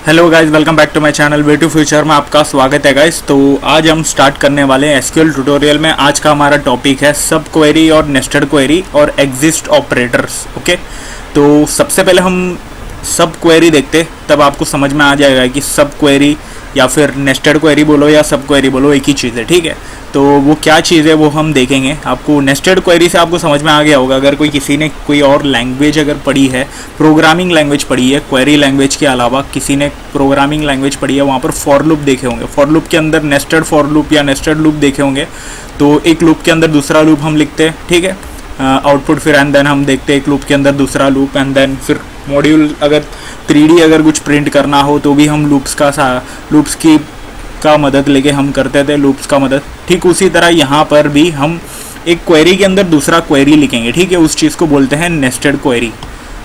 Hello guys, welcome back to my channel way to future में आपका स्वागत है गाइस। तो आज हम स्टार्ट करने वाले हैं एसक्यूएल ट्यूटोरियल में। आज का हमारा टॉपिक है सब क्वेरी और नेस्टेड क्वेरी और एग्जिस्ट ऑपरेटर्स। ओके, तो सबसे पहले हम सब क्वेरी देखते, तब आपको समझ में आ जाएगा कि सब क्वेरी या फिर नेस्टेड क्वेरी बोलो या सब क्वेरी बोलो एक ही चीज़ है। ठीक है, तो वो क्या चीज़ है वो हम देखेंगे। आपको नेस्टेड क्वेरी से आपको समझ में आ गया होगा। अगर किसी ने कोई और लैंग्वेज अगर पढ़ी है, प्रोग्रामिंग लैंग्वेज पढ़ी है, क्वेरी लैंग्वेज के अलावा किसी ने प्रोग्रामिंग लैंग्वेज पढ़ी है, वहाँ पर फॉर लूप देखे होंगे। फॉर लूप के अंदर नेस्टेड फॉर लूप या नेस्टेड लूप देखे होंगे। तो एक लूप के अंदर दूसरा लूप हम लिखते हैं, ठीक है, आउटपुट फिर एंड देन हम देखते हैं एक लूप के अंदर दूसरा लूप एंड देन फिर मॉड्यूल। अगर 3D अगर कुछ प्रिंट करना हो तो भी हम लूप्स का मदद लेके हम करते थे, लूप्स का मदद। ठीक उसी तरह यहाँ पर भी हम एक क्वेरी के अंदर दूसरा क्वेरी लिखेंगे। ठीक है, उस चीज़ को बोलते हैं नेस्टेड क्वेरी।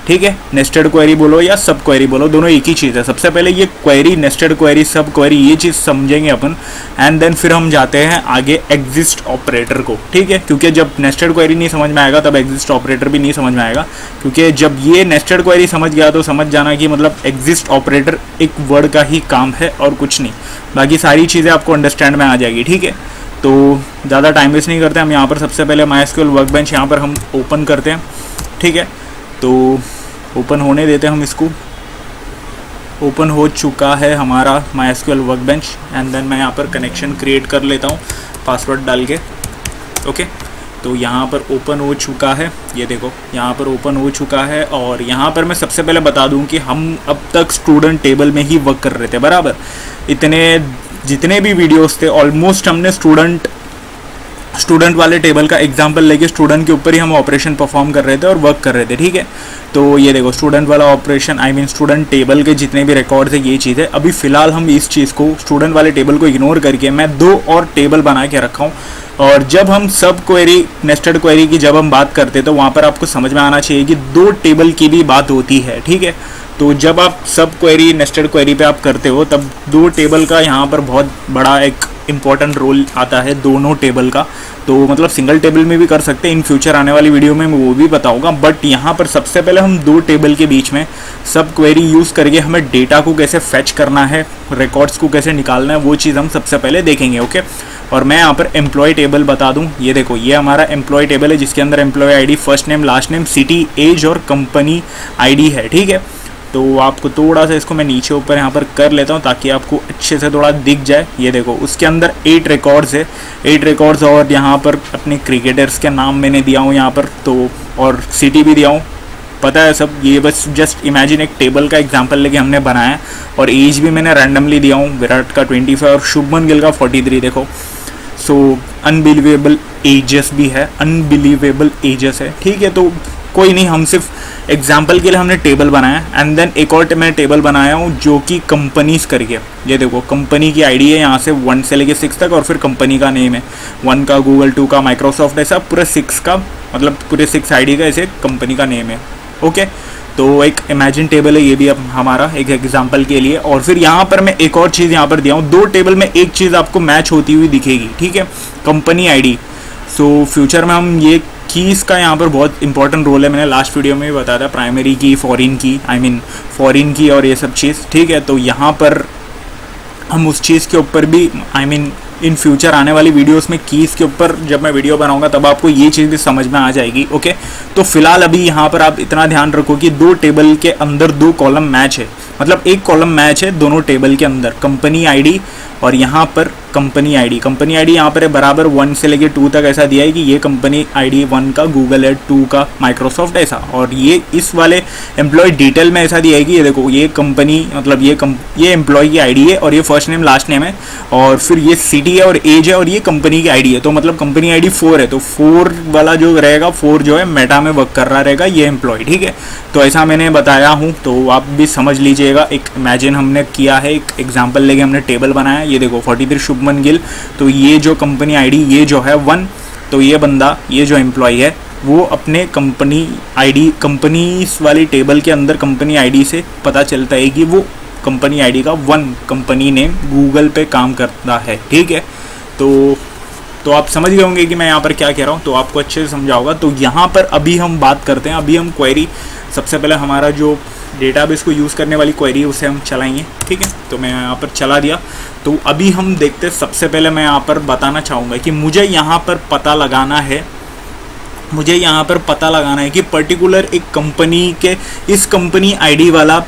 ठीक है, नेस्टेड क्वेरी बोलो या सब क्वेरी बोलो, दोनों एक ही चीज़ है। सबसे पहले ये क्वेरी, नेस्टेड क्वेरी, सब क्वेरी, ये चीज़ समझेंगे अपन एंड देन फिर हम जाते हैं आगे एग्जिस्ट ऑपरेटर को। ठीक है, क्योंकि जब नेस्टेड क्वेरी नहीं समझ में आएगा तब एग्जिस्ट ऑपरेटर भी नहीं समझ में आएगा। क्योंकि जब ये नेस्टेड क्वेरी समझ गया तो समझ जाना कि मतलब एग्जिस्ट ऑपरेटर एक वर्ड का ही काम है और कुछ नहीं। बाकी सारी चीज़ें आपको अंडरस्टैंड में आ जाएगी। ठीक है, तो ज़्यादा टाइम वेस्ट नहीं करते हम। यहाँ पर सबसे पहले MySQL वर्कबेंच यहाँ पर हम ओपन करते हैं। ठीक है, तो ओपन होने देते हैं हम इसको। ओपन हो चुका है हमारा MySQL वर्कबेंच एंड देन मैं यहाँ पर कनेक्शन क्रिएट कर लेता हूँ पासवर्ड डाल के। ओके, तो यहाँ पर ओपन हो चुका है, ये देखो यहाँ पर ओपन हो चुका है। और यहाँ पर मैं सबसे पहले बता दूँ कि हम अब तक स्टूडेंट टेबल में ही वर्क कर रहे थे, बराबर। जितने भी वीडियोस थे ऑलमोस्ट हमने स्टूडेंट वाले टेबल का एग्जांपल लेके स्टूडेंट के ऊपर ही हम ऑपरेशन परफॉर्म कर रहे थे और वर्क कर रहे थे। ठीक है, तो ये देखो स्टूडेंट वाला ऑपरेशन, स्टूडेंट टेबल के जितने भी रिकॉर्ड्स है ये चीज़ है। अभी फ़िलहाल हम इस चीज़ को, स्टूडेंट वाले टेबल को इग्नोर करके मैं 2 और टेबल बना के रखा हूँ। और जब हम सब क्वेरी, नेस्टेड क्वेरी की जब हम बात करते तो वहाँ पर आपको समझ में आना चाहिए कि 2 टेबल की भी बात होती है। ठीक है, तो जब आप सब क्वेरी, नेस्टेड क्वेरी पे आप करते हो तब 2 टेबल का यहाँ पर बहुत बड़ा एक इम्पॉर्टेंट रोल आता है, दोनों टेबल का। तो मतलब सिंगल टेबल में भी कर सकते हैं, इन फ्यूचर आने वाली वीडियो में मैं वो भी बताऊंगा। बट यहाँ पर सबसे पहले हम 2 टेबल के बीच में सब क्वेरी यूज़ करके हमें डेटा को कैसे फैच करना है, रिकॉर्ड्स को कैसे निकालना है, वो चीज़ हम सबसे पहले देखेंगे। ओके, और मैं यहाँ पर एम्प्लॉय टेबल बता दूँ। ये देखो ये हमारा एम्प्लॉय टेबल है जिसके अंदर employee ID, first name, last name, city, age और कंपनी ID है। ठीक है, तो आपको थोड़ा सा इसको मैं नीचे ऊपर यहाँ पर कर लेता हूँ ताकि आपको अच्छे से थोड़ा दिख जाए। ये देखो उसके अंदर 8 रिकॉर्ड्स है, 8 रिकॉर्ड्स। और यहाँ पर अपने क्रिकेटर्स के नाम मैंने दिया हूँ यहाँ पर, तो और सिटी भी दिया हूँ, पता है सब। ये बस जस्ट इमेजिन एक टेबल का एग्जांपल लेके हमने बनाया है। और एज भी मैंने रैंडमली दिया हूँ, विराट का 25 और शुभमन गिल का 43। देखो, सो अनबिलीवेबल एजेस भी है, अनबिलीवेबल एजेस है। ठीक है, तो कोई नहीं, हम सिर्फ एग्जाम्पल के लिए हमने टेबल बनाया। एंड देन एक और मैं टेबल बनाया हूँ जो कि कंपनीज करके, ये देखो कंपनी की ID है यहाँ से 1 से लेके 6 तक, और फिर कंपनी का नेम है 1 का गूगल, 2 का माइक्रोसॉफ्ट, ऐसा पूरे 6 का, मतलब पूरे 6 ID का ऐसे कंपनी का नेम है। ओके, तो एक इमेजिन टेबल है ये भी अब हमारा एक एग्जाम्पल के लिए। और फिर यहाँ पर मैं एक और चीज़ यहाँ पर दिया हूँ, 2 टेबल में एक चीज़ आपको मैच होती हुई दिखेगी। ठीक है, कंपनी ID। सो फ्यूचर में हम ये कीज़ का यहाँ पर बहुत इंपॉर्टेंट रोल है, मैंने लास्ट वीडियो में भी बताया था, प्राइमरी की, फॉरेन की, फॉरेन की और ये सब चीज़। ठीक है, तो यहाँ पर हम उस चीज़ के ऊपर भी इन फ्यूचर आने वाली वीडियोस में कीज़ के ऊपर जब मैं वीडियो बनाऊंगा तब आपको ये चीज़ भी समझ में आ जाएगी। ओके, तो फिलहाल अभी यहाँ पर आप इतना ध्यान रखो कि 2 टेबल के अंदर 2 कॉलम मैच है, मतलब एक कॉलम मैच है दोनों टेबल के अंदर, कंपनी ID और यहाँ पर कंपनी ID यहाँ पर है बराबर 1 से लेके 2 तक ऐसा दिया है कि ये कंपनी ID 1 का गूगल है, 2 का माइक्रोसॉफ्ट ऐसा। और ये इस वाले एम्प्लॉय डिटेल में ऐसा दिया है कि ये देखो ये कंपनी, मतलब ये एम्प्लॉय की ID है और ये फर्स्ट नेम लास्ट नेम है, और फिर ये सिटी है और एज है, और ये कंपनी की ID है। तो मतलब कंपनी ID 4 है, तो 4 वाला जो रहेगा, 4 जो है मेटा में वर्क कर रहा रहेगा ये एम्प्लॉय। ठीक है, तो ऐसा मैंने बताया हूँ, तो आप भी समझ लीजिएगा। एक इमेजिन हमने किया है, एक एग्जाम्पल लेके हमने टेबल बनाया। ये देखो 43 शुभमन गिल, तो ये जो कंपनी ID ये जो है 1, तो ये बंदा, ये जो एम्प्लॉय है वो अपने कंपनी ID, कंपनी वाली टेबल के अंदर कंपनी ID से पता चलता है कि वो कंपनी ID का 1 कंपनी नेम गूगल पे काम करता है। ठीक है, तो आप समझ गए होंगे कि मैं यहाँ पर क्या कह रहा हूँ, तो आपको अच्छे से समझा होगा। तो यहाँ पर अभी हम बात करते हैं, अभी हम क्वेरी, सबसे पहले हमारा जो डेटाबेस को यूज़ करने वाली क्वेरी उसे हम चलाएंगे, ठीक है। तो मैं यहाँ पर चला दिया। तो अभी हम देखते हैं, सबसे पहले मैं यहाँ पर बताना चाहूँगा कि मुझे यहाँ पर पता लगाना है कि पर्टिकुलर एक कंपनी के इस कंपनी आईडी वाला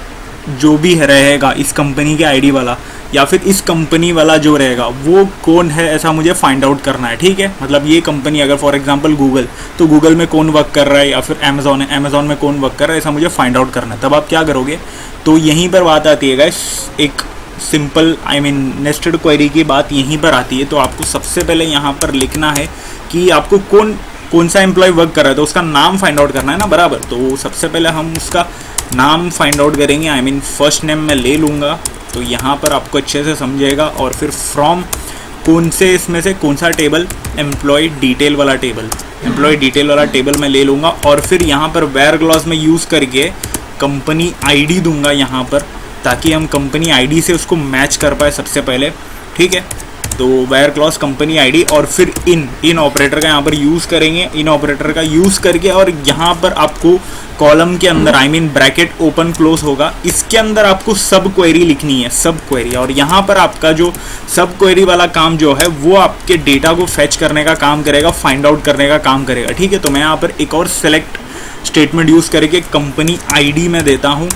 जो भी रहेगा, इस कंपनी के आईडी वाला या फिर इस कंपनी वाला जो रहेगा वो कौन है, ऐसा मुझे फाइंड आउट करना है, ठीक है। मतलब ये कंपनी अगर फॉर एग्जांपल गूगल, तो गूगल में कौन वर्क कर रहा है, या फिर अमेज़ॉन है, अमेज़ॉन में कौन वर्क कर रहा है, ऐसा मुझे फाइंड आउट करना है। तब आप क्या करोगे, तो यहीं पर बात आती है गाइस, एक सिंपल नेस्टेड क्वेरी की बात यहीं पर आती है। तो आपको सबसे पहले यहाँ पर लिखना है कि आपको कौन सा एम्प्लॉय वर्क कर रहा है, तो उसका नाम फाइंड आउट करना है ना, बराबर। तो सबसे पहले हम उसका नाम फाइंड आउट करेंगे, फर्स्ट नेम मैं ले लूँगा, तो यहाँ पर आपको अच्छे से समझेगा। और फिर फ्रॉम इसमें से कौन सा टेबल, एम्प्लॉय डिटेल वाला टेबल मैं ले लूँगा। और फिर यहाँ पर वेयर क्लॉज में यूज़ करके कंपनी आईडी दूंगा यहाँ पर, ताकि हम कंपनी आईडी से उसको मैच कर पाए सबसे पहले, ठीक है। तो वेयर क्लॉज कंपनी आईडी, और फिर इन ऑपरेटर का यहाँ पर यूज़ करेंगे, इन ऑपरेटर का यूज़ करके, और यहाँ पर आपको कॉलम के अंदर ब्रैकेट ओपन क्लोज होगा, इसके अंदर आपको सब क्वेरी लिखनी है, सब क्वेरी। और यहाँ पर आपका जो सब क्वेरी वाला काम जो है वो आपके डेटा को फेच करने का काम करेगा, फाइंड आउट करने का काम करेगा, ठीक है। तो मैं यहाँ पर एक और सेलेक्ट स्टेटमेंट यूज़ करके कंपनी आईडी में देता हूँ,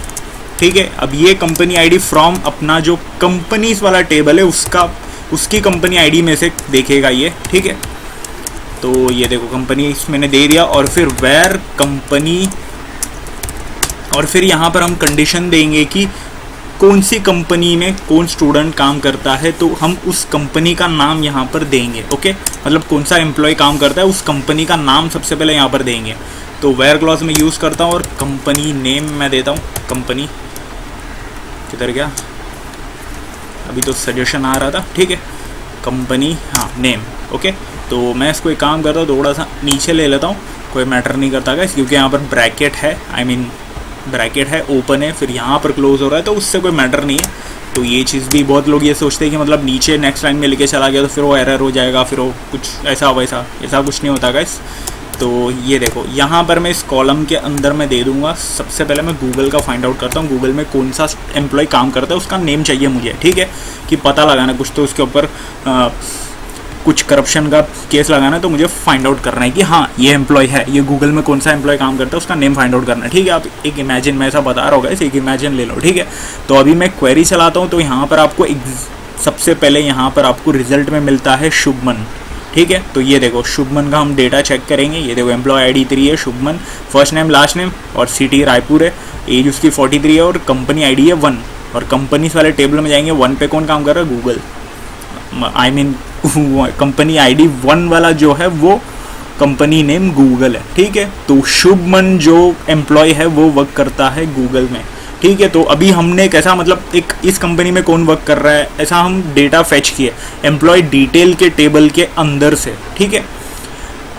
ठीक है। अब ये कंपनी आईडी फ्रॉम अपना जो कंपनीज वाला टेबल है उसकी कंपनी आईडी में से देखेगा ये, ठीक है। तो ये देखो कंपनी मैंने दे दिया, और फिर वेयर कंपनी, और फिर यहाँ पर हम कंडीशन देंगे कि कौन सी कंपनी में कौन स्टूडेंट काम करता है, तो हम उस कंपनी का नाम यहाँ पर देंगे, ओके। मतलब कौन सा एम्प्लॉय काम करता है उस कंपनी का नाम सबसे पहले यहाँ पर देंगे। तो वेयर क्लॉज में यूज़ करता हूँ, और कंपनी नेम मैं देता हूँ, कंपनी किधर गया, अभी तो सजेशन आ रहा था, ठीक है, कंपनी, हाँ नेम, ओके। तो मैं इसको एक काम करता हूँ, थोड़ा सा नीचे ले लेता हूँ, कोई मैटर नहीं करता गाइस, क्योंकि यहाँ पर ब्रैकेट है, ब्रैकेट है, ओपन है, फिर यहाँ पर क्लोज हो रहा है, तो उससे कोई मैटर नहीं है। तो ये चीज़ भी बहुत लोग ये सोचते हैं कि मतलब नीचे नेक्स्ट लाइन में लेके चला गया तो फिर वो एरर हो जाएगा, फिर वो कुछ ऐसा कुछ नहीं होता गाइस। तो ये देखो यहाँ पर मैं इस कॉलम के अंदर मैं दे दूँगा, सबसे पहले मैं गूगल का फाइंड आउट करता हूँ, गूगल में कौन सा एम्प्लॉय काम करता है उसका नेम चाहिए मुझे, ठीक है, कि पता लगाना कुछ, तो उसके ऊपर कुछ करप्शन का केस लगाना है, तो मुझे फाइंड आउट करना है कि हाँ ये एम्प्लॉय है, ये गूगल में कौन सा एम्प्लॉय काम करता है उसका नेम फाइंड आउट करना है, ठीक है। आप एक इमेजिन, मैं ऐसा बता रहा होगा, एक इमेजिन ले लो, ठीक है। तो अभी मैं क्वेरी चलाता हूँ, तो यहाँ पर आपको सबसे पहले यहाँ पर आपको रिजल्ट में मिलता है शुभमन, ठीक है। तो ये देखो शुभमन का हम डेटा चेक करेंगे, ये देखो एम्प्लॉय आईडी 3 है, Shubman first name last name, और सिटी रायपुर है, एज उसकी 43 है, और कंपनी आईडी है 1। और कंपनीज वाले टेबल में जाएंगे, 1 पे कौन काम कर रहा है, गूगल, कंपनी आईडी 1 वाला जो है वो कंपनी नेम गूगल है, ठीक है। तो शुभमन जो एम्प्लॉय है वो वर्क करता है गूगल में, ठीक है। तो अभी हमने कैसा, मतलब एक इस कंपनी में कौन वर्क कर रहा है, ऐसा हम डेटा फेच किए एम्प्लॉय डिटेल के टेबल के अंदर से, ठीक है।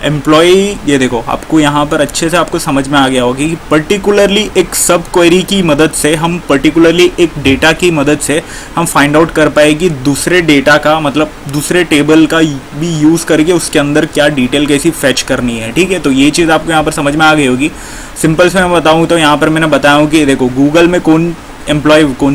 एम्प्लॉय, ये देखो आपको यहाँ पर अच्छे से आपको समझ में आ गया होगा कि पर्टिकुलरली एक सब क्वेरी की मदद से हम पर्टिकुलरली एक डेटा की मदद से हम फाइंड आउट कर पाए कि दूसरे डेटा का, मतलब दूसरे टेबल का भी यूज़ करके उसके अंदर क्या डिटेल कैसी फैच करनी है, ठीक है। तो ये चीज़ आपको यहाँ पर समझ में आ गई होगी। सिंपल से मैं बताऊँ तो यहाँ पर मैंने बताया हूँ कि देखो गूगल में कौन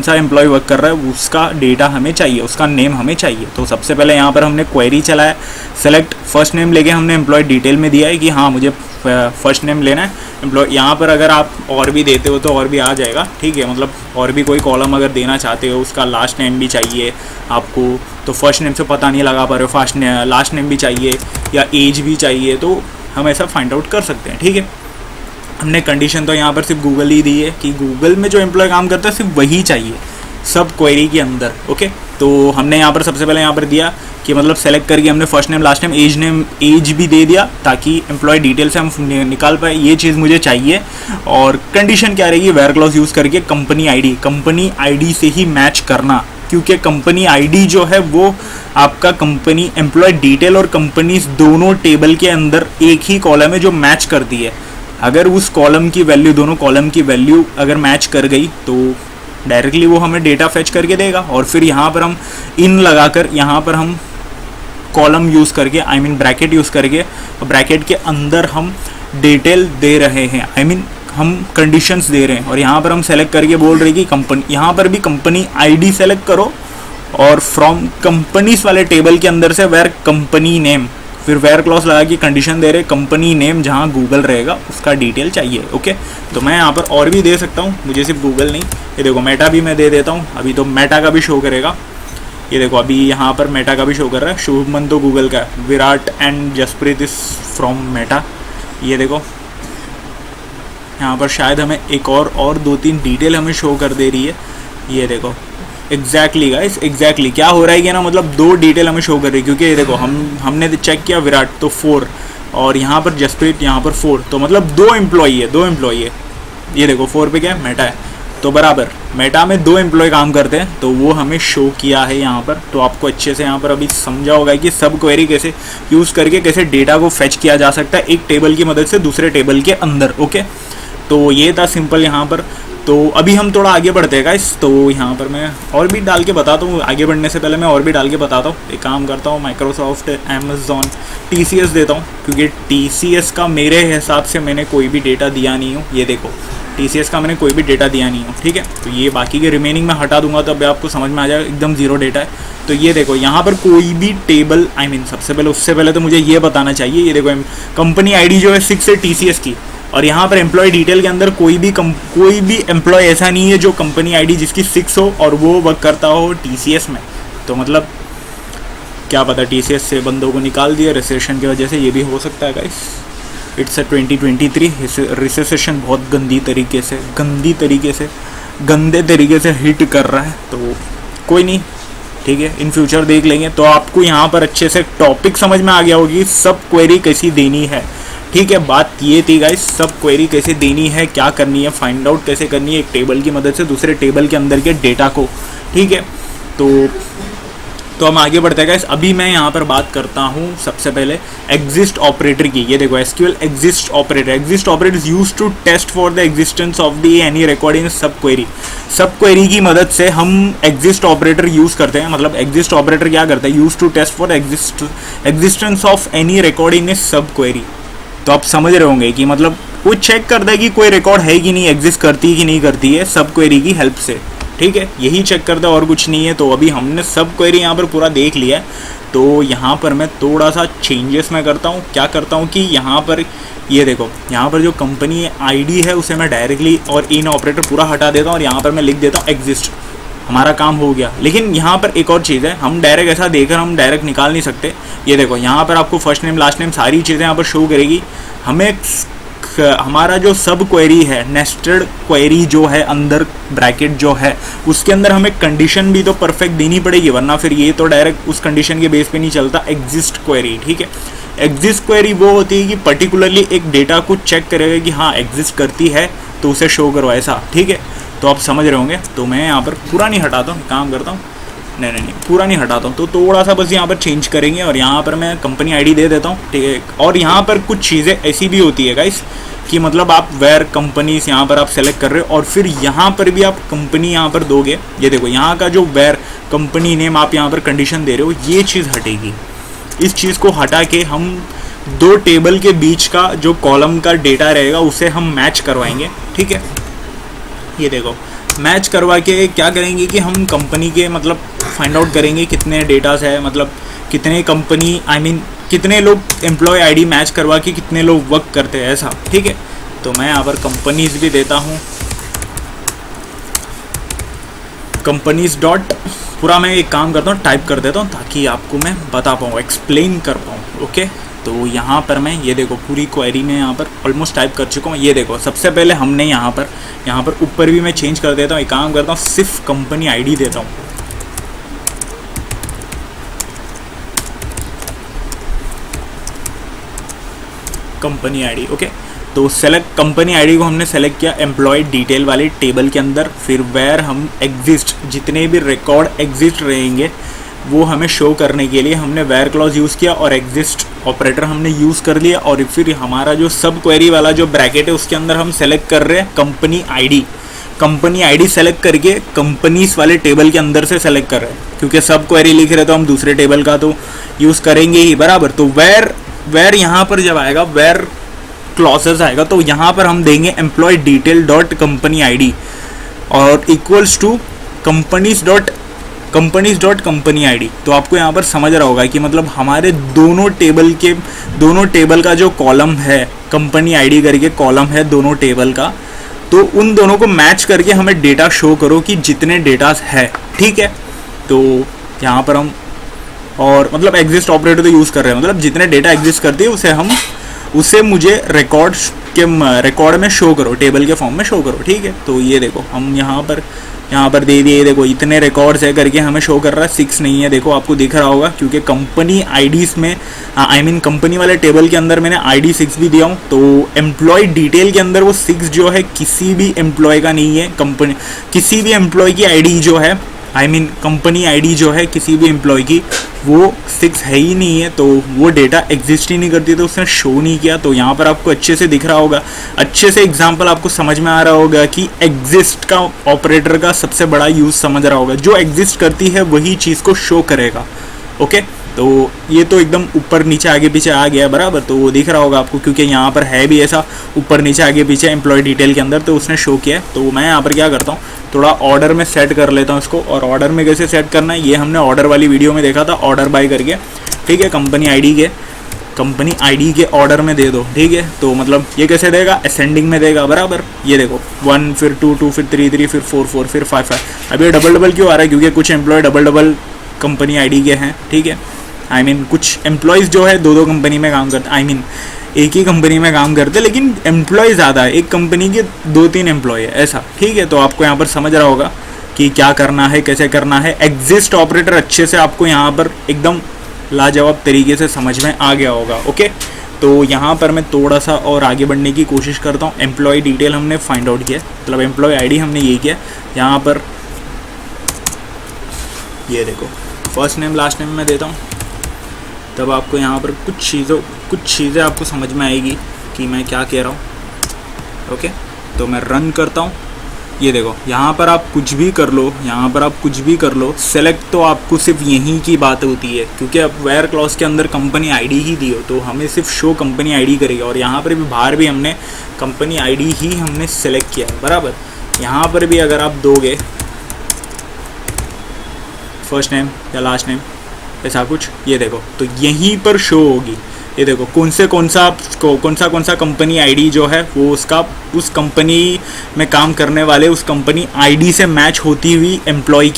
सा एम्प्लॉय वर्क कर रहा है उसका डेटा हमें चाहिए, उसका नेम हमें चाहिए। तो सबसे पहले यहाँ पर हमने क्वेरी चलाया, सेलेक्ट फर्स्ट नेम लेके हमने एम्प्लॉय डिटेल में दिया है कि हाँ मुझे फर्स्ट नेम लेना है एम्प्लॉय। यहाँ पर अगर आप और भी देते हो तो और भी आ जाएगा, ठीक है। मतलब और भी कोई कॉलम अगर देना चाहते हो, उसका लास्ट नेम भी चाहिए आपको, तो फर्स्ट नेम से पता नहीं लगा पा रहे हो, लास्ट नेम भी चाहिए या एज भी चाहिए, तो हम ऐसा फाइंड आउट कर सकते हैं, ठीक है। हमने कंडीशन तो यहाँ पर सिर्फ गूगल ही दी है कि गूगल में जो एम्प्लॉय काम करता है सिर्फ वही चाहिए सब क्वेरी के अंदर, ओके। तो हमने यहाँ पर सबसे पहले यहाँ पर दिया कि मतलब सेलेक्ट करके हमने first name last name age भी दे दिया, ताकि एम्प्लॉय डिटेल से हम निकाल पाए ये चीज़ मुझे चाहिए। और कंडीशन क्या रहेगी, वेयर क्लॉज यूज़ करके कंपनी आईडी से ही मैच करना, क्योंकि कंपनी आईडी जो है वो आपका कंपनी एम्प्लॉय डिटेल और कंपनीज दोनों टेबल के अंदर एक ही कॉलम है जो मैच करती है। अगर उस कॉलम की वैल्यू, दोनों कॉलम की वैल्यू अगर मैच कर गई तो डायरेक्टली वो हमें डेटा फेच करके देगा। और फिर यहाँ पर हम इन लगाकर, यहाँ पर हम कॉलम यूज़ करके ब्रैकेट यूज़ करके, ब्रैकेट के अंदर हम डिटेल दे रहे हैं, हम कंडीशंस दे रहे हैं और यहाँ पर हम सेलेक्ट करके बोल रहे हैं कि कंपनी, यहाँ पर भी कंपनी आईडी सेलेक्ट करो और फ्रॉम कंपनीज वाले टेबल के अंदर से वेयर कंपनी नेम, फिर वेयर क्लॉज लगा के कंडीशन दे रहे कंपनी नेम जहाँ गूगल रहेगा उसका डिटेल चाहिए। ओके, तो मैं यहाँ पर और भी दे सकता हूँ, मुझे सिर्फ गूगल नहीं, ये देखो मेटा भी मैं दे देता हूँ। अभी तो मेटा का भी शो करेगा, ये देखो अभी यहाँ पर मेटा का भी शो कर रहा है। शुभमन तो गूगल का है, Virat and Jasprit is from Meta. ये देखो यहाँ पर शायद हमें एक और 2-3 डिटेल हमें शो कर दे रही है। ये देखो एग्जैक्टली गाइस, एग्जैक्टली क्या हो रहा है कि ना, मतलब 2 डिटेल हमें शो कर रही है, क्योंकि ये देखो हमने चेक किया विराट तो 4 और यहाँ पर जसप्रीत यहाँ पर 4, तो मतलब 2 एम्प्लॉई है। ये देखो 4 पे क्या है, मेटा है, तो बराबर मेटा में 2 एम्प्लॉय काम करते हैं, तो वो हमें शो किया है यहाँ पर। तो आपको अच्छे से यहाँ पर अभी समझा होगा कि सब क्वेरी कैसे यूज़ करके कैसे डेटा को फेच किया जा सकता है एक टेबल की मदद से दूसरे टेबल के अंदर। ओके, तो ये था सिंपल यहाँ पर। तो अभी हम थोड़ा आगे बढ़ते हैं गाइस, तो यहाँ पर मैं और भी डाल के बताता हूँ। आगे बढ़ने से पहले मैं और भी डाल के बताता हूँ। एक काम करता हूँ, माइक्रोसॉफ्ट, अमेज़ॉन, TCS देता हूँ, क्योंकि TCS का मेरे हिसाब से मैंने कोई भी डेटा दिया नहीं हूँ। ये देखो TCS का मैंने कोई भी डेटा दिया नहीं हूँ, ठीक है। तो ये बाकी के रिमेनिंग मैं हटा दूंगा, तब आपको समझ में आ जाएगा एकदम ज़ीरो डेटा है। तो ये देखो यहाँ पर कोई भी टेबल, सबसे पहले उससे पहले तो मुझे ये बताना चाहिए, ये देखो कंपनी ID जो है 6 है TCS की, और यहाँ पर एम्प्लॉय डिटेल के अंदर कोई भी एम्प्लॉय ऐसा नहीं है जो कंपनी आईडी जिसकी 6 हो और वो वर्क करता हो TCS में। तो मतलब क्या पता TCS से बंदों को निकाल दिया रिसेशन की वजह से, ये भी हो सकता है गाइस। इट्स अ 2023 रिसेशन बहुत गंदे तरीके से हिट कर रहा है, तो कोई नहीं, ठीक है, इन फ्यूचर देख लेंगे। तो आपको यहाँ पर अच्छे से टॉपिक समझ में आ गया होगी, सब क्वेरी कैसी देनी है, ठीक है। बात ये थी गाइस, सब क्वेरी कैसे देनी है, क्या करनी है, फाइंड आउट कैसे करनी है एक टेबल की मदद से दूसरे टेबल के अंदर के डेटा को, ठीक है। तो हम आगे बढ़ते हैं गाइस। अभी मैं यहाँ पर बात करता हूँ सबसे पहले एग्जिस्ट ऑपरेटर की। ये देखो SQL exist operator is used to test for the existence of the any record in sub query की मदद से हम एग्जिस्ट ऑपरेटर यूज़ करते हैं। मतलब एग्जिस्ट ऑपरेटर क्या करता है, use to test for existence of any record in a sub query. तो आप समझ रहे होंगे कि मतलब वो चेक करता है कि कोई रिकॉर्ड है कि नहीं, एग्जिस्ट करती है कि नहीं करती है सब क्वेरी की हेल्प से, ठीक है, यही चेक करता है और कुछ नहीं है। तो अभी हमने सब क्वेरी यहाँ पर पूरा देख लिया है। तो यहाँ पर मैं थोड़ा सा चेंजेस मैं करता हूँ। क्या करता हूँ कि यहाँ पर ये देखो, यहाँ पर जो कंपनी ID है उसे मैं डायरेक्टली और इन ऑपरेटर पूरा हटा देता हूँ और यहाँ पर मैं लिख देता हूँ एग्जिस्ट, हमारा काम हो गया। लेकिन यहाँ पर एक और चीज़ है, हम डायरेक्ट ऐसा देकर हम डायरेक्ट निकाल नहीं सकते। ये देखो यहाँ पर आपको फर्स्ट नेम लास्ट नेम सारी चीज़ें यहाँ पर शो करेगी। हमें हमारा जो सब क्वेरी है, नेस्टेड क्वेरी जो है अंदर ब्रैकेट जो है, उसके अंदर हमें कंडीशन भी तो परफेक्ट देनी पड़ेगी, वरना फिर ये तो डायरेक्ट उस कंडीशन के बेस पे नहीं चलता। एग्जिस्ट क्वेरी, ठीक है, एग्जिस्ट क्वेरी वो होती है कि पर्टिकुलरली एक डेटा को चेक करेगा कि हाँ एग्जिस्ट करती है तो उसे शो करो ऐसा, ठीक है। तो आप समझ रहे होंगे। तो मैं यहाँ पर पूरा नहीं हटाता हूँ, काम करता हूँ, नहीं पूरा नहीं हटाता हूँ, तो थोड़ा सा बस यहाँ पर चेंज करेंगे और यहाँ पर मैं कंपनी ID दे देता हूँ, ठीक है। और यहाँ पर कुछ चीज़ें ऐसी भी होती है गाइस कि मतलब आप वेयर कंपनीज यहाँ पर आप सेलेक्ट कर रहे हो और फिर यहाँ पर भी आप कंपनी यहाँ पर दोगे। ये देखो यहाँ का जो वेयर कंपनी नेम आप यहाँ पर कंडीशन दे रहे हो, ये चीज़ हटेगी। इस चीज़ को हटा के हम 2 टेबल के बीच का जो कॉलम का डेटा रहेगा उसे हम मैच करवाएंगे, ठीक है। ये देखो मैच करवा के क्या करेंगे कि हम कंपनी के मतलब फाइंड आउट करेंगे कितने डेटास है, मतलब कितने कंपनी कितने लोग एम्प्लॉय ID मैच करवा के कितने लोग वर्क करते हैं ऐसा, ठीक है। तो मैं यहाँ पर कंपनीज भी देता हूँ, कंपनीज डॉट पूरा मैं एक काम करता हूँ टाइप कर देता हूँ ताकि आपको मैं बता पाऊँ, एक्सप्लेन कर पाऊँ, ओके। तो यहाँ पर मैं ये देखो पूरी क्वेरी में यहाँ पर ऑलमोस्ट टाइप कर चुका हूँ। ये देखो सबसे पहले हमने यहाँ पर ऊपर भी मैं चेंज कर देता हूँ, एक काम करता हूँ सिर्फ कंपनी ID देता हूँ, कंपनी ID, ओके। तो सेलेक्ट कंपनी ID को हमने सेलेक्ट किया एम्प्लॉय डिटेल वाले टेबल के अंदर, फिर वेयर हम एग्जिस्ट जितने भी रिकॉर्ड एग्जिस्ट रहेंगे वो हमें शो करने के लिए हमने वेयर क्लॉज यूज़ किया और एग्जिस्ट ऑपरेटर हमने यूज़ कर लिया। और फिर हमारा जो सब क्वेरी वाला जो ब्रैकेट है उसके अंदर हम सेलेक्ट कर रहे हैं कंपनी ID सेलेक्ट करके कंपनीज वाले टेबल के अंदर से सेलेक्ट कर रहे हैं, क्योंकि सब क्वेरी लिख रहे तो हम दूसरे टेबल का तो यूज़ करेंगे ही बराबर। तो वेयर यहाँ पर जब आएगा, वेयर क्लॉजेस आएगा, तो यहाँ पर हम देंगे employ detail dot company I और equals to companies dot company I. तो आपको यहाँ पर समझ रहा होगा कि मतलब हमारे दोनों टेबल का जो कॉलम है, कंपनी आईडी करके कॉलम है दोनों टेबल का, तो उन दोनों को मैच करके हमें डेटा शो करो कि जितने डेटास है, ठीक है। तो यहाँ पर हम और मतलब एग्जिस्ट ऑपरेटर तो यूज़ कर रहे हैं, मतलब जितने डेटा एग्जिस्ट करती है उसे मुझे रिकॉर्ड में शो करो, टेबल के फॉर्म में शो करो, ठीक है। तो ये देखो हम यहाँ पर दे दिए, देखो इतने रिकॉर्ड्स है करके हमें शो कर रहा है, 6 नहीं है, देखो आपको दिख रहा होगा क्योंकि कंपनी आईडीज़ में कंपनी वाले टेबल के अंदर मैंने आईडी 6 भी दिया हूँ। तो एम्प्लॉय डिटेल के अंदर वो 6 जो है किसी भी एम्प्लॉय का नहीं है, किसी भी एम्प्लॉय की आईडी जो है कंपनी आईडी जो है किसी भी एम्प्लॉय की वो 6 है ही नहीं है, तो वो डेटा एग्जिस्ट ही नहीं करती, तो उसने शो नहीं किया। तो यहाँ पर आपको अच्छे से दिख रहा होगा, अच्छे से एग्जांपल आपको समझ में आ रहा होगा कि एग्जिस्ट का ऑपरेटर का सबसे बड़ा यूज़ समझ रहा होगा, जो एग्जिस्ट करती है वही चीज़ को शो करेगा। ओके, तो ये तो एकदम ऊपर नीचे आगे पीछे आ गया बराबर, तो वो दिख रहा होगा आपको क्योंकि यहाँ पर है भी ऐसा ऊपर नीचे आगे पीछे एम्प्लॉय डिटेल के अंदर, तो उसने शो किया है। तो मैं यहाँ पर क्या करता हूँ, थोड़ा ऑर्डर में सेट कर लेता हूँ इसको, और ऑर्डर में कैसे सेट करना है ये हमने ऑर्डर वाली वीडियो में देखा था, ऑर्डर बाय करके, ठीक है। कंपनी आईडी के ऑर्डर में दे दो, ठीक है। तो मतलब ये कैसे देगा, असेंडिंग में देगा बराबर, ये देखो 1 फिर 2 2 फिर 3 3 फिर 4 4 फिर 5 5। अब ये डबल क्यों आ रहा है, क्योंकि कुछ एम्प्लॉय डबल कंपनी आईडी के हैं, ठीक है। कुछ एम्प्लॉयज़ जो है दो कंपनी में काम करते, एक ही कंपनी में काम करते लेकिन एम्प्लॉय ज़्यादा है, एक कंपनी के 2-3 एम्प्लॉय है ऐसा, ठीक है। तो आपको यहाँ पर समझ रहा होगा कि क्या करना है, कैसे करना है। एग्जिस्ट ऑपरेटर अच्छे से आपको यहाँ पर एकदम लाजवाब तरीके से समझ में आ गया होगा। ओके, तो यहाँ पर मैं थोड़ा सा और आगे बढ़ने की कोशिश करता हूँ। एम्प्लॉय डिटेल हमने फाइंड आउट किया, मतलब एम्प्लॉय आईडी हमने ये किया। यहाँ पर ये देखो फर्स्ट नेम लास्ट नेम मैं देता हूँ, तब आपको यहाँ पर कुछ चीज़ें आपको समझ में आएगी कि मैं क्या कह रहा हूँ। ओके, तो मैं रन करता हूँ। ये देखो यहाँ पर आप कुछ भी कर लो, सेलेक्ट तो आपको सिर्फ यहीं की बात होती है, क्योंकि अब वेयर क्लॉज के अंदर कंपनी आईडी ही दी हो तो हमें सिर्फ शो कंपनी आईडी करेगा। और यहाँ पर भी बाहर भी हमने कंपनी आईडी ही हमने सेलेक्ट किया है बराबर। यहाँ पर भी अगर आप दोगे फर्स्ट नेम या लास्ट नेम ऐसा कुछ, ये देखो तो यहीं पर शो होगी। ये देखो कौन सा कंपनी आईडी जो है वो उस कंपनी में काम करने वाले उस कंपनी आईडी से मैच होती हुई एम्प्लॉय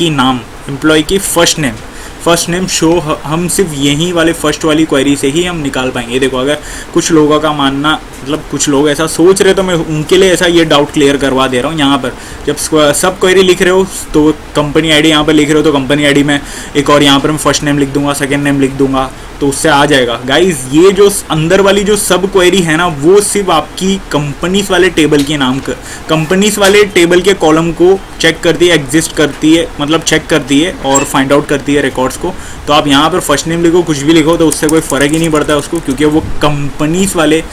की फर्स्ट नेम शो हम सिर्फ यहीं वाले फर्स्ट वाली क्वेरी से ही हम निकाल पाएंगे। देखो अगर कुछ लोगों का मानना, मतलब कुछ लोग ऐसा सोच रहे तो मैं उनके लिए ऐसा ये डाउट क्लियर करवा दे रहा हूँ। यहाँ पर जब सब क्वेरी लिख रहे हो तो कंपनी आईडी यहाँ पर लिख रहे हो तो कंपनी आईडी में एक और यहाँ पर मैं फर्स्ट नेम लिख दूंगा, सेकेंड नेम लिख दूंगा, तो उससे आ जाएगा। गाइज ये जो अंदर वाली जो सब क्वेरी है ना, वो सिर्फ आपकी कंपनीज वाले टेबल के कंपनीज वाले टेबल के कॉलम को चेक करती है, एग्जिस्ट करती है, मतलब चेक करती है और फाइंड आउट करती है रिकॉर्ड्स को। तो आप यहाँ पर फर्स्ट नेम लिखो, कुछ भी लिखो, तो उससे कोई फ़र्क ही नहीं पड़ता है उसको, क्योंकि वो कंपनीज वाले,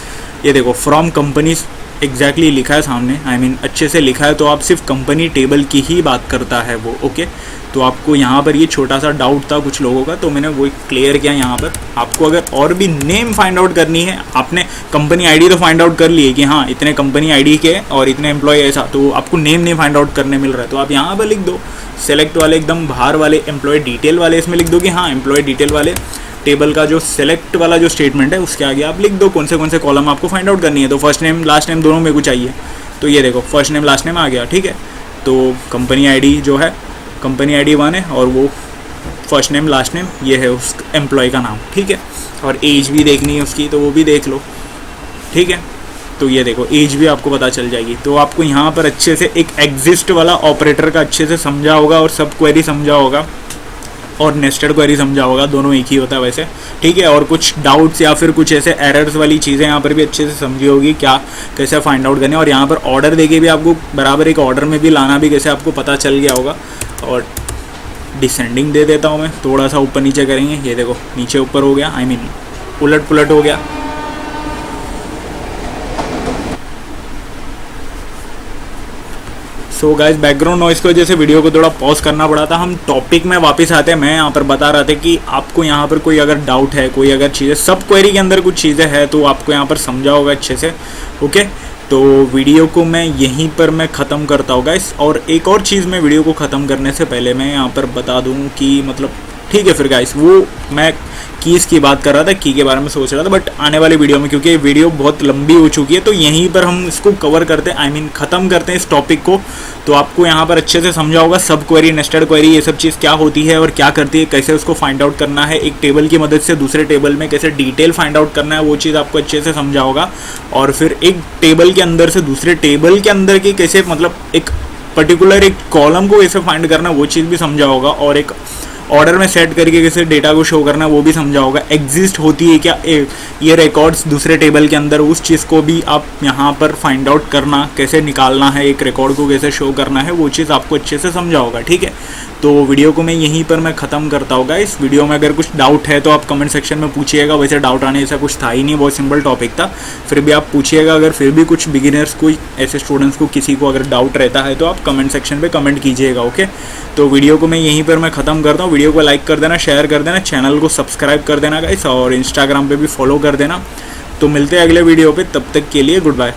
ये देखो फ्रॉम कंपनीज एग्जैक्टली लिखा है सामने, अच्छे से लिखा है, तो आप सिर्फ कंपनी टेबल की ही बात करता है वो। ओके, तो आपको यहाँ पर ये छोटा सा डाउट था कुछ लोगों का, तो मैंने वो क्लियर किया। यहाँ पर आपको अगर और भी नेम फाइंड आउट करनी है, आपने कंपनी आईडी तो फाइंड आउट कर लिए कि हाँ इतने कंपनी आईडी के और इतने एम्प्लॉय ऐसा, तो आपको नेम नहीं फाइंड आउट करने मिल रहा है, तो आप यहाँ पर लिख दो सेलेक्ट वाले एकदम बाहर वाले एम्प्लॉय डिटेल वाले, इसमें लिख दो कि हाँ एम्प्लॉय डिटेल वाले टेबल का जो सेलेक्ट वाला जो स्टेटमेंट है उसके आगे आप लिख दो कौन से कॉलम आपको फाइंड आउट करनी है। तो फर्स्ट नेम लास्ट नेम दोनों में कुछ चाहिए, तो ये देखो फर्स्ट नेम लास्ट नेम आ गया, ठीक है। तो कंपनी आईडी जो है कंपनी आईडी 1 है और वो फर्स्ट नेम लास्ट नेम ये है उस एम्प्लॉय का नाम, ठीक है। और एज भी देखनी है उसकी, तो वो भी देख लो, ठीक है। तो ये देखो एज भी आपको पता चल जाएगी। तो आपको यहाँ पर अच्छे से एक एग्जिस्ट वाला ऑपरेटर का अच्छे से समझा होगा और सब क्वेरी समझा होगा और नेस्टेड क्वेरी समझा होगा, दोनों एक ही होता है वैसे, ठीक है। और कुछ डाउट्स या फिर कुछ ऐसे एरर्स वाली चीज़ें यहाँ पर भी अच्छे से समझी होगी, क्या कैसे फाइंड आउट करने। और यहाँ पर ऑर्डर देके भी आपको बराबर एक ऑर्डर में भी लाना भी कैसे आपको पता चल गया होगा। और डिसेंडिंग दे देता हूँ मैं, थोड़ा सा ऊपर नीचे करेंगे, ये देखो नीचे ऊपर हो गया, उलट पुलट हो गया। सो गाइस बैकग्राउंड नॉइस की वजह से वीडियो को थोड़ा पॉज करना पड़ा था। हम टॉपिक में वापस आते हैं। मैं यहाँ पर बता रहा था कि आपको यहाँ पर कोई अगर डाउट है, कोई अगर चीज़ें, सब क्वेरी के अंदर कुछ चीज़ें हैं तो आपको यहाँ पर समझा होगा अच्छे से। ओके, तो वीडियो को मैं यहीं पर मैं ख़त्म करता हूँ गाइस। और एक और चीज़ मैं वीडियो को ख़त्म करने से पहले मैं यहाँ पर बता दूँ कि मतलब ठीक है फिर गाइस, वो मैं कीज़ की बात कर रहा था, की के बारे में सोच रहा था, बट आने वाली वीडियो में, क्योंकि वीडियो बहुत लंबी हो चुकी है, तो यहीं पर हम इसको कवर करते हैं, ख़त्म करते हैं इस टॉपिक को। तो आपको यहाँ पर अच्छे से समझा होगा सब क्वेरी, नेस्टेड क्वेरी, ये सब चीज़ क्या होती है और क्या करती है, कैसे उसको फाइंड आउट करना है, एक टेबल की मदद से दूसरे टेबल में कैसे डिटेल फाइंड आउट करना है, वो चीज़ आपको अच्छे से समझा होगा। और फिर एक टेबल के अंदर से दूसरे टेबल के अंदर की कैसे, मतलब एक पर्टिकुलर एक कॉलम को कैसे फाइंड करना है, वो चीज़ भी समझा होगा। और एक ऑर्डर में सेट करके कैसे डेटा को शो करना है, वो भी समझा होगा। एग्जिस्ट होती है क्या ये रिकॉर्ड्स दूसरे टेबल के अंदर, उस चीज़ को भी आप यहाँ पर फाइंड आउट करना, कैसे निकालना है, एक रिकॉर्ड को कैसे शो करना है, वो चीज़ आपको अच्छे से समझा होगा। ठीक है, तो वीडियो को मैं यहीं पर मैं ख़त्म करता होगा। इस वीडियो में अगर कुछ डाउट है तो आप कमेंट सेक्शन में पूछिएगा। वैसे डाउट आने ऐसा कुछ था ही नहीं, बहुत सिंपल टॉपिक था, फिर भी आप पूछिएगा। अगर फिर भी कुछ बिगिनर्स को, ऐसे स्टूडेंट्स को, किसी को अगर डाउट रहता है तो आप कमेंट सेक्शन पे कमेंट कीजिएगा। ओके, तो वीडियो को मैं यहीं पर मैं ख़त्म करता हूँ। वीडियो को लाइक कर देना, शेयर कर देना, चैनल को सब्सक्राइब कर देना गाइस, और इंस्टाग्राम पे भी फॉलो कर देना। तो मिलते हैं अगले वीडियो पे, तब तक के लिए गुड बाय।